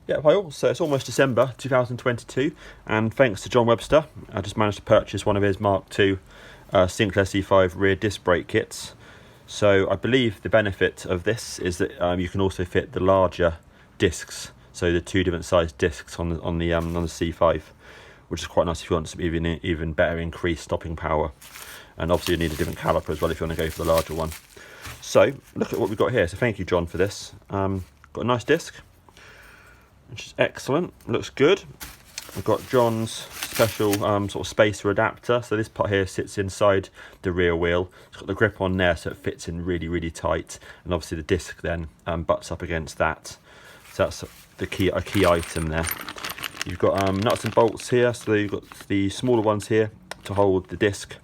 Yeah, hi all. So it's almost December 2022, and thanks to John Webster, I just managed to purchase one of his Mk2 Sinclair C5 rear disc brake kits. So I believe the benefit of this is that you can also fit the larger discs, so the two different sized discs on the C5, which is quite nice if you want some even better increased stopping power. And obviously you need a different caliper as well if you want to go for the larger one. So look at what we've got here. So thank you, John, for this. Got a nice disc, which is excellent. Looks good. We've got John's special sort of spacer adapter. So this part here sits inside the rear wheel. It's got the grip on there, so it fits in really tight. And obviously the disc then butts up against that. So that's a key item there. You've got nuts and bolts here. So you've got the smaller ones here to hold the disc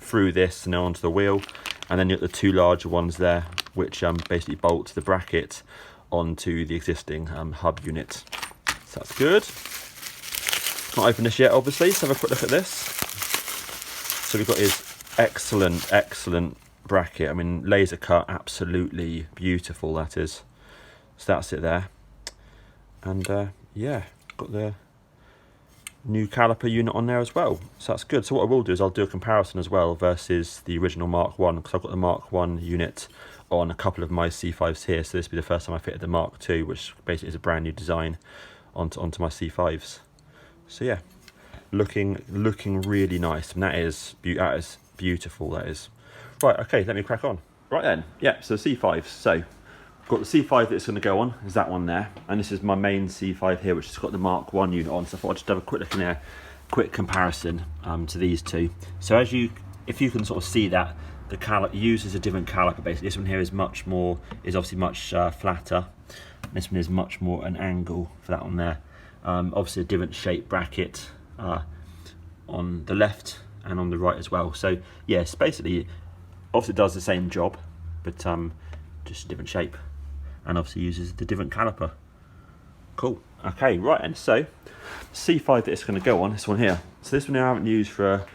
through this and then onto the wheel. And then you've got the two larger ones there, which basically bolt the bracket onto the existing hub unit. So that's good. Not opened this yet, obviously, so have a quick look at this. So we've got his excellent bracket. I mean, laser cut, absolutely beautiful, that is. So that's it there. And yeah, got the new caliper unit on there as well, so that's good. So what I will do is I'll do a comparison as well versus the original Mark 1, because I've got the Mark 1 unit on a couple of my C5s here, so this will be the first time I fitted the Mark 2, which basically is a brand new design onto my C5s. So yeah, looking really nice, and that is beautiful, that is. Right, okay, let me crack on. Right then, yeah, so the C5s. So got the C5 that it's going to go on, is that one there, and this is my main C5 here, which has got the Mark 1 unit on, so I thought I'd just have a quick look in there, quick comparison to these two. So if you can sort of see that the caliper uses a different caliper basically. This one here is obviously much flatter. This one is much more an angle for that one there. Obviously a different shape bracket on the left and on the right as well. So yes, basically obviously it does the same job, but just a different shape, and obviously uses the different caliper. Cool. Okay, right, and so C5 that it's going to go on, this one here. So this one here I haven't used for a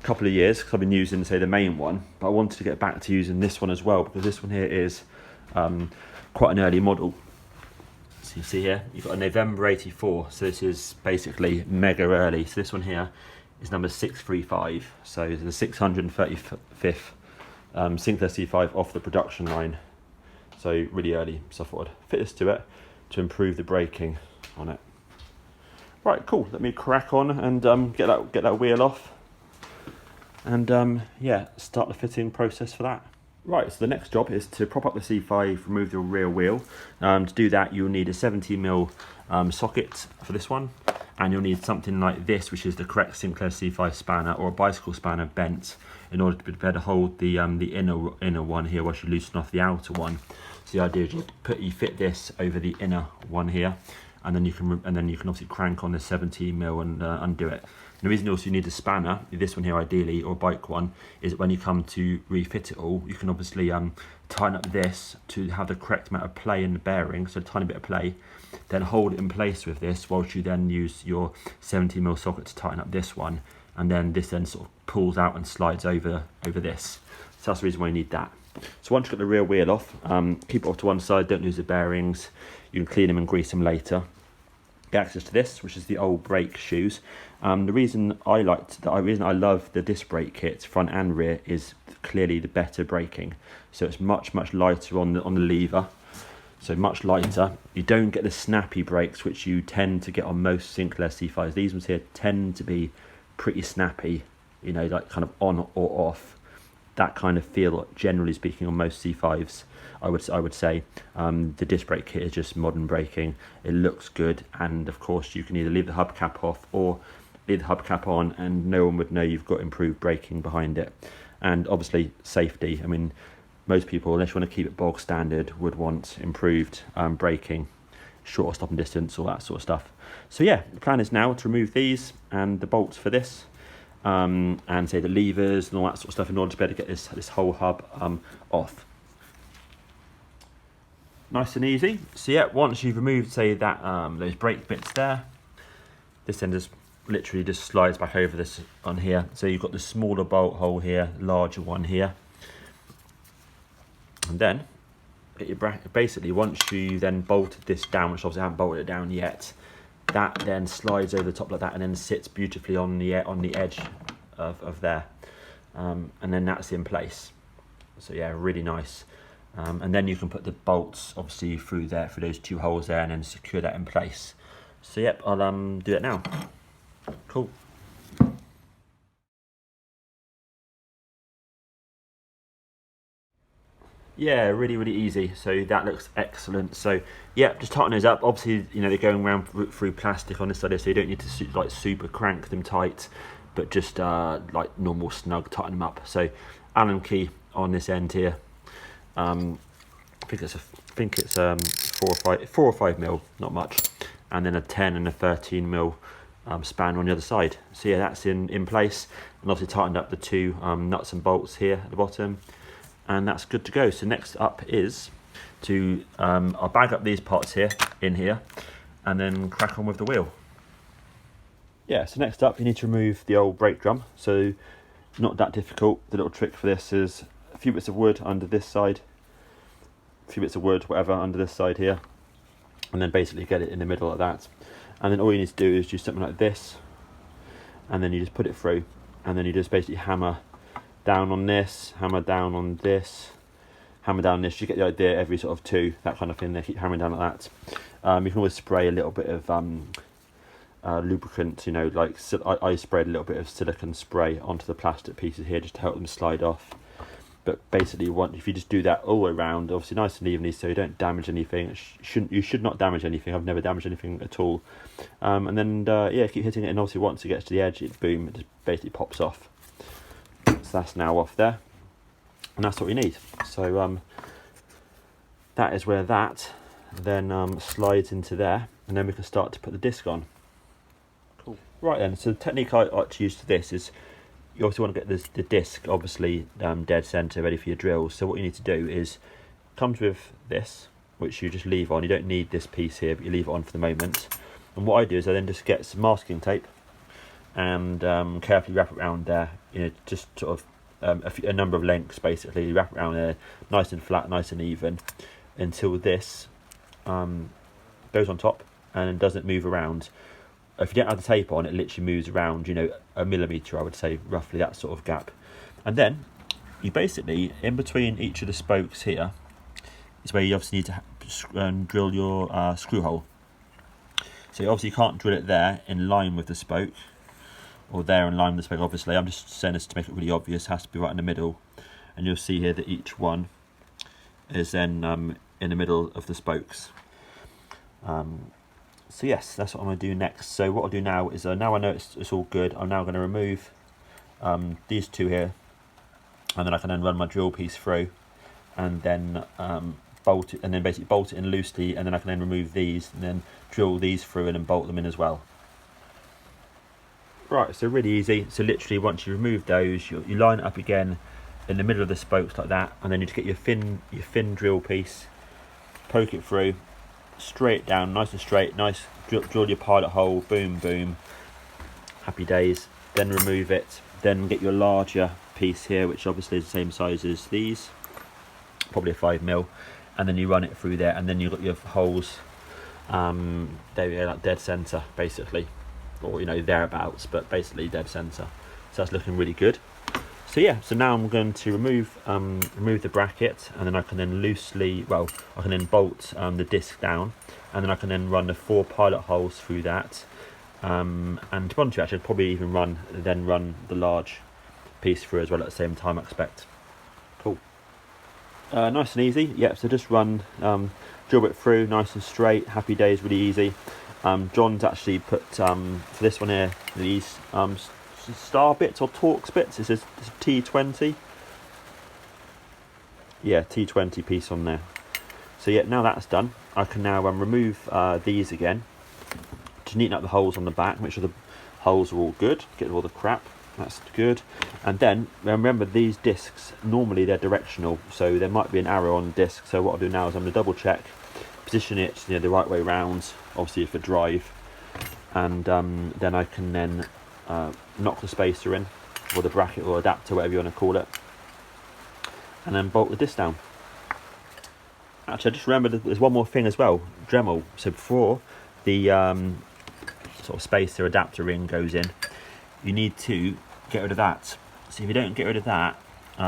couple of years, because I've been using, say, the main one, but I wanted to get back to using this one as well, because this one here is quite an early model. So you see here, you've got a November 84, so this is basically mega early. So this one here is number 635, so the 635th Sinclair C5 off the production line. So really early, so I thought I'd fit this to it to improve the braking on it. Right, cool. Let me crack on and get that wheel off, and yeah, start the fitting process for that. Right, so the next job is to prop up the C5, remove the rear wheel. To do that, you'll need a 70mm socket for this one, and you'll need something like this, which is the correct Sinclair C5 spanner, or a bicycle spanner bent, in order to be able to hold the inner one here whilst you loosen off the outer one. So the idea is you fit this over the inner one here, and then you can obviously crank on the 70mm and undo it. And the reason also you need a spanner, this one here ideally, or a bike one, is that when you come to refit it all, you can obviously tighten up this to have the correct amount of play in the bearing, so a tiny bit of play, then hold it in place with this whilst you then use your 70mm socket to tighten up this one, and then this then sort of pulls out and slides over this. So that's the reason why you need that. So once you've got the rear wheel off, keep it off to one side, don't lose the bearings. You can clean them and grease them later. Get access to this, which is the old brake shoes. The reason I love the disc brake kit, front and rear, is clearly the better braking. So it's much lighter on the lever, so much lighter. You don't get the snappy brakes which you tend to get on most Sinclair C5s. These ones here tend to be pretty snappy, you know, like kind of on or off. That kind of feel, generally speaking, on most C5s. I would say the disc brake kit is just modern braking. It looks good, and of course you can either leave the hubcap off or leave the hubcap on, and no one would know you've got improved braking behind it. And obviously safety. I mean, most people, unless you want to keep it bog standard, would want improved braking, shorter stopping distance, all that sort of stuff. So yeah, the plan is now to remove these and the bolts for this, and say the levers and all that sort of stuff, in order to be able to get this whole hub off. Nice and easy. So yeah, once you've removed, say, that those brake bits there, this then just literally just slides back over this on here. So you've got the smaller bolt hole here, larger one here, and then get your bracket. Basically, once you then bolted this down, which obviously I haven't bolted it down yet, that then slides over the top like that and then sits beautifully on the edge of there, and then that's in place. So yeah, really nice. And then you can put the bolts obviously through there, through those 2 holes there, and then secure that in place. So yep, I'll do it now. Cool. Yeah, really easy. So that looks excellent. So yeah, just tighten those up. Obviously, you know, they're going around through plastic on this side here, so you don't need to like super crank them tight, but just like normal snug, tighten them up. So Allen key on this end here. I think it's 4 or 5 mil, not much, and then a 10 and a 13 mil span on the other side. So yeah, that's in place, and obviously tightened up the 2 nuts and bolts here at the bottom, and that's good to go. So next up is to I'll bag up these parts here in here, and then crack on with the wheel. Yeah, so next up you need to remove the old brake drum. So not that difficult. The little trick for this is a few bits of wood under this side, a few bits of wood, whatever, under this side here, and then basically get it in the middle like that. And then all you need to do is do something like this, and then you just put it through, and then you just basically hammer down on this, hammer down on this, hammer down this. You get the idea, every sort of 2, that kind of thing. They keep hammering down like that. You can always spray a little bit of lubricant, you know, like I sprayed a little bit of silicone spray onto the plastic pieces here just to help them slide off. But basically, if you just do that all the way around, obviously nice and evenly, so you don't damage anything. You should not damage anything. I've never damaged anything at all. And then yeah, keep hitting it, and obviously once it gets to the edge, boom, it just basically pops off. So that's now off there, and that's what we need. So that is where that then slides into there, and then we can start to put the disc on. Cool. Right then, so the technique I like to use to this is, you obviously want to get the disc obviously dead centre, ready for your drills. So what you need to do is, comes with this, which you just leave on. You don't need this piece here, but you leave it on for the moment. And what I do is I then just get some masking tape and carefully wrap it around there. You know, just sort of a number of lengths basically. You wrap it around there, nice and flat, nice and even, until this goes on top and doesn't move around. If you don't have the tape on, it literally moves around, you know, a millimetre, I would say, roughly that sort of gap. And then you basically, in between each of the spokes here, is where you obviously need to drill your screw hole. So obviously you can't drill it there in line with the spoke, or there in line with the spoke, obviously. I'm just saying this to make it really obvious. It has to be right in the middle. And you'll see here that each one is then in the middle of the spokes. So yes, that's what I'm going to do next. So what I'll do now is, now I know it's all good, I'm now going to remove these 2 here, and then I can then run my drill piece through, and then bolt it, and then basically bolt it in loosely, and then I can then remove these, and then drill these through and then bolt them in as well. Right, so really easy. So literally once you remove those, you line it up again in the middle of the spokes like that, and then you just get your thin drill piece, poke it through, straight down, nice and straight, nice, drill your pilot hole, boom boom, happy days. Then remove it, then get your larger piece here, which obviously is the same size as these, probably a 5 mil, and then you run it through there, and then you've got your holes there we go, like dead center basically, or you know, thereabouts, but basically dead center. So that's looking really good. So yeah, so now I'm going to remove the bracket, and then I can then I can then bolt the disc down, and then I can then run the 4 pilot holes through that. And to be honest, actually, I'd probably even run the large piece through as well at the same time, I expect. Cool. Nice and easy. Yep. So just run, drill it through, nice and straight. Happy days, really easy. John's actually put for this one here these star bits or Torx bits. This is T20. Yeah, T20 piece on there. So yeah, now that's done, I can now remove these again to neaten up the holes on the back, make sure the holes are all good, get all the crap, that's good. And then remember, these discs normally they're directional, so there might be an arrow on the disc. So what I'll do now is I'm going to double check, position it, you know, the right way round, obviously for drive, and then I can then knock the spacer in, or the bracket or adapter, whatever you want to call it, and then bolt the disc down. Actually, I just remembered there's one more thing as well, Dremel. So before the sort of spacer adapter ring goes in, you need to get rid of that. So if you don't get rid of that,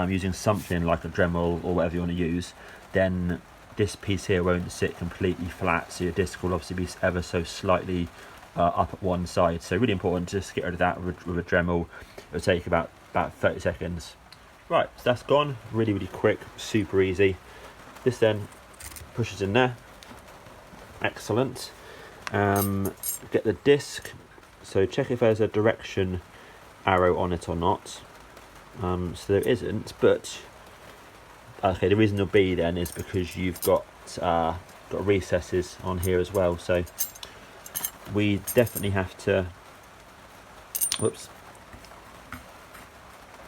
using something like a Dremel or whatever you want to use, then this piece here won't sit completely flat, so your disc will obviously be ever so slightly up at one side. So really important to just get rid of that with a Dremel. It'll take about 30 seconds. Right, so that's gone. Really quick, super easy. This then pushes in there. Excellent. Get the disc. So check if there's a direction arrow on it or not. So there isn't, but okay, the reason there'll be then is because you've got recesses on here as well. So we definitely have to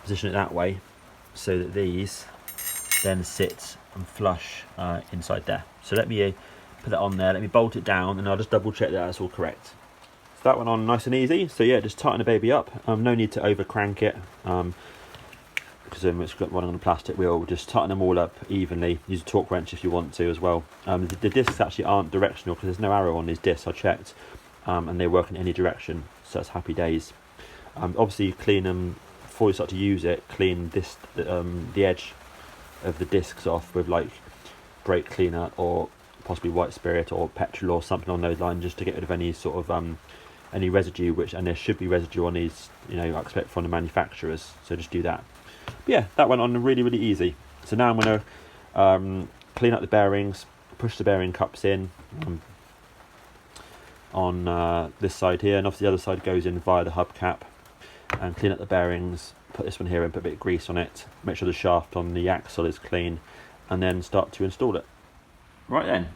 position it that way so that these then sit and flush inside there. So let me put that on there, let me bolt it down, and I'll just double check that that's all correct. So that went on nice and easy. So yeah, just tighten the baby up. No need to over crank it, because it's got one on the plastic wheel. Just tighten them all up evenly. Use a torque wrench if you want to as well. The discs actually aren't directional because there's no arrow on these discs, I checked, and they work in any direction, so that's happy days. Obviously you clean them before you start to use it. Clean this the edge of the discs off with like brake cleaner or possibly white spirit or petrol or something on those lines, just to get rid of any sort of any residue, and there should be residue on these, I expect from the manufacturers, so just do that. But yeah, that went on really easy. So now I'm going to clean up the bearings, push the bearing cups in on this side here, and obviously the other side goes in via the hubcap, and clean up the bearings, put this one here and put a bit of grease on it, make sure the shaft on the axle is clean, and then start to install it. Right then,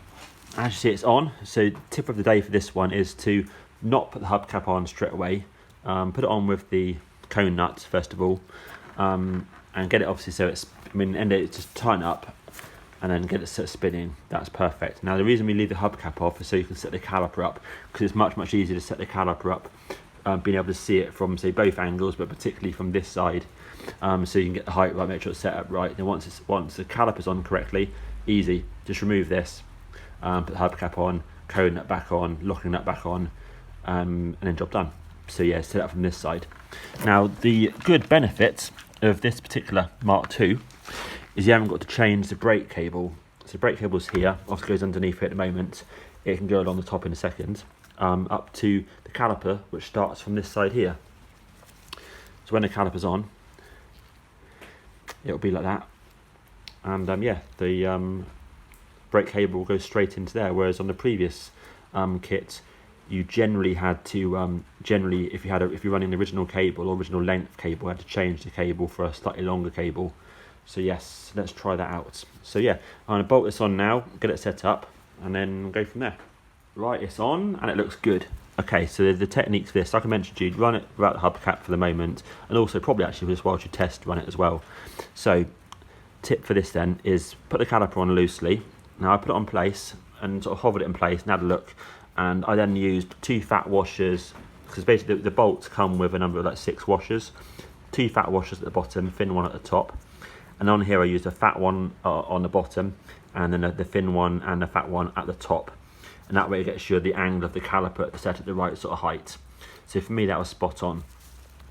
as you see, it's on. So tip of the day for this one is to not put the hubcap on straight away. Put it on with the cone nuts first of all, and get it obviously so it's, and it just tighten up, and then get it sort of spinning. That's perfect. Now the reason we leave the hubcap off is so you can set the caliper up, because it's much easier to set the caliper up, being able to see it from say both angles, but particularly from this side, so you can get the height right, make sure it's set up right. Then once the caliper's on correctly, easy, just remove this, put the hubcap on, cone nut back on, locking nut back on, and then job done. So yeah, set it up from this side. Now the good benefit of this particular Mark II is you haven't got to change the brake cable. So the brake cable's here, obviously goes underneath it at the moment. It can go along the top in a second, up to the caliper, which starts from this side here. So when the caliper's on, it'll be like that, and yeah, the brake cable will go straight into there, whereas on the previous kit you generally had to if you're running the original cable or original length cable, had to change the cable for a slightly longer cable. So yes, let's try that out. So yeah, I'm going to bolt this on now, get it set up, and then go from there. Right, it's on and it looks good. Okay, so the techniques for this, like I mentioned to you, run it without the hubcap for the moment, and also probably actually just whilst you test run it as well. So tip for this then is put the caliper on loosely. Now I put it on place and sort of hovered it in place and had a look, and I then used 2 fat washers, because basically the bolts come with a number of like 6 washers, 2 fat washers at the bottom, thin one at the top, and on here I used a fat one on the bottom, and then the thin one and the fat one at the top, and that way it gets sure the angle of the caliper set at the right sort of height. So for me that was spot on.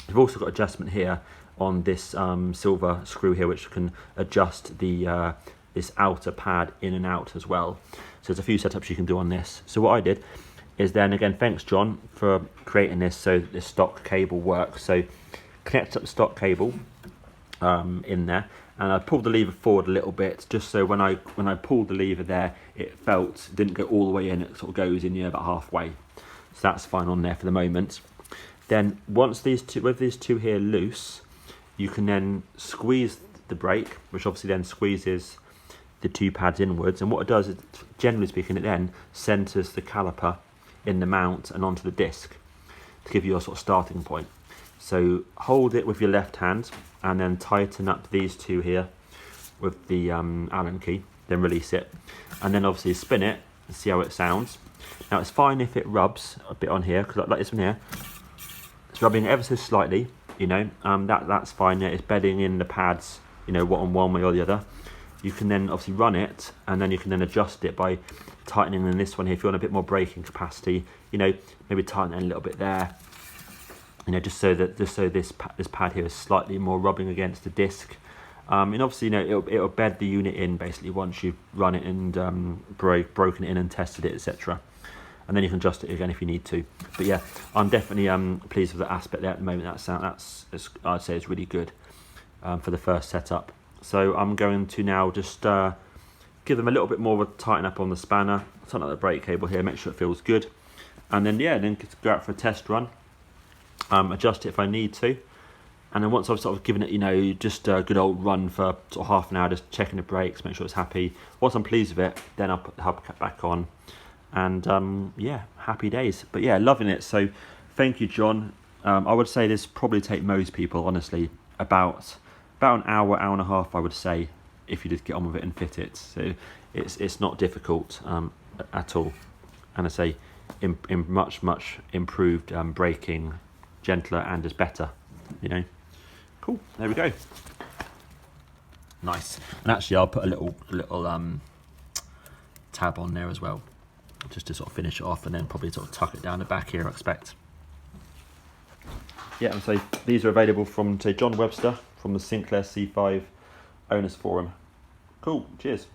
We've also got adjustment here on this silver screw here, which can adjust the this outer pad in and out as well. So there's a few setups you can do on this. So what I did is then, again, thanks John for creating this so that this stock cable works. So connect up the stock cable in there, and I pulled the lever forward a little bit, just so when I pulled the lever there, it didn't go all the way in, it sort of goes in about halfway. So that's fine on there for the moment. Then once these two here loose, you can then squeeze the brake, which obviously then squeezes the 2 pads inwards, and what it does is, generally speaking, it then centres the caliper in the mount and onto the disc to give you a sort of starting point. So hold it with your left hand and then tighten up these 2 here with the Allen key, then release it, and then obviously spin it and see how it sounds. Now it's fine if it rubs a bit on here, because like this one here, it's rubbing ever so slightly, that's fine. It's bedding in the pads, one way or the other. you can then obviously run it, and then you can then adjust it by tightening in this one here. If you want a bit more braking capacity, you know, maybe tighten it a little bit there, you know, just so this pad here is slightly more rubbing against the disc. And obviously, you know, it'll bed the unit in basically once you've run it and broken it in and tested it, etc. And then you can adjust it again if you need to. But yeah, I'm definitely pleased with the aspect there at the moment. I'd say it's really good for the first setup. So I'm going to now just give them a little bit more of a tighten up on the spanner, tighten up the brake cable here, make sure it feels good, and then yeah, then go out for a test run, adjust it if I need to, and then once I've sort of given it, you know, just a good old run for sort of half an hour, just checking the brakes, make sure it's happy. Once I'm pleased with it, then I'll put the hubcap back on, and yeah, happy days. But yeah, loving it. So thank you, John. I would say this probably take most people, honestly, about an hour and a half, I would say, if you just get on with it and fit it. So it's not difficult at all. And I say in much improved braking, gentler and just better, you know. Cool, there we go. Nice. And actually I'll put a little tab on there as well, just to sort of finish it off, and then probably sort of tuck it down the back here, I expect. Yeah, and so these are available from, say, John Webster from the Sinclair C5 Owners Forum. Cool, cheers.